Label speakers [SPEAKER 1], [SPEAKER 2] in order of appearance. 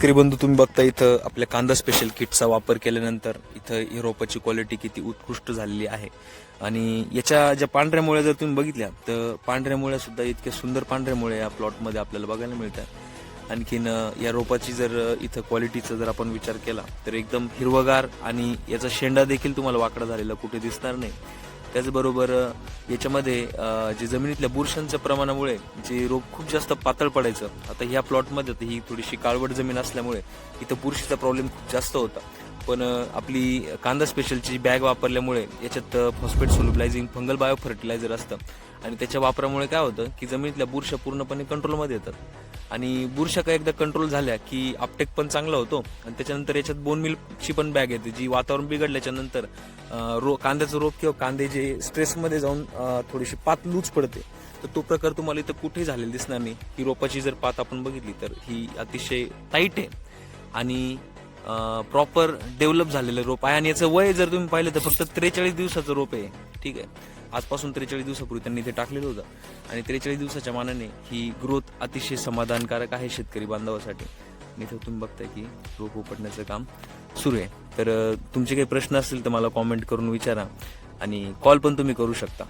[SPEAKER 1] शेतकरी बंधू, तुम्ही बघता इथं आपल्या कांदा स्पेशल किटचा वापर केल्यानंतर इथं ही रोपाची क्वालिटी किती उत्कृष्ट झालेली आहे. आणि याच्या ज्या पांढऱ्या मुळ्या जर तुम्ही बघितल्या तर पांढऱ्या मुळ्या सुद्धा इतक्या सुंदर पांढऱ्या मुळ्या या प्लॉटमध्ये आपल्याला बघायला मिळतात. आणखीन या रोपाची जर इथं क्वालिटीचा जर आपण विचार केला तर एकदम हिरवगार आणि याचा शेंडा देखील तुम्हाला वाकडा झालेला कुठे दिसणार नाही. त्याचबरोबर याच्यामध्ये जे जमिनीतल्या बुरशांच्या प्रमाणामुळे जे रोप खूप जास्त पातळ पडायचं, आता ह्या प्लॉटमध्ये ही थोडीशी काळवट जमीन असल्यामुळे इथं बुरशीचा प्रॉब्लेम खूप जास्त होता. पण आपली कांदा स्पेशलची बॅग वापरल्यामुळे याच्यात phosphate solubilising fungal bio fertiliser असतं आणि त्याच्या वापरामुळे काय होतं की जमिनीतल्या बुरशा पूर्णपणे कंट्रोलमध्ये येतात. आणि बुरशा काय एकदा कंट्रोल झाल्या की अपटेक पण चांगला होतो. आणि त्याच्यानंतर याच्यात बोन मिल्कची पण बॅग येते, जी वातावरण बिघडल्याच्या नंतर कांद्याचं रोप किंवा कांदे जे स्ट्रेसमध्ये जाऊन थोडीशी पात लूज पडते, तर तो प्रकार तुम्हाला इथं कुठेही झालेला दिसणार नाही. ही रोपाची जर पात आपण बघितली तर ही अतिशय टाईट आहे आणि प्रॉपर डेव्हलप झालेलं रोप आहे. आणि याचं वय जर तुम्ही पाहिलं तर फक्त 43 दिवसाचं रोप आहे. ठीक आहे, आजपासून 43 दिवसापूर्वी त्यांनी ते टाकलेलं होतं आणि 43 दिवसाच्या मानाने ही ग्रोथ अतिशय समाधानकारक आहे शेतकरी बांधवासाठी. आणि इथं तुम्ही बघताय की रोप उपटण्याचं काम सुरू आहे. तर तुमचे काही प्रश्न असतील तर मला कॉमेंट करून विचारा आणि कॉल पण तुम्ही करू शकता.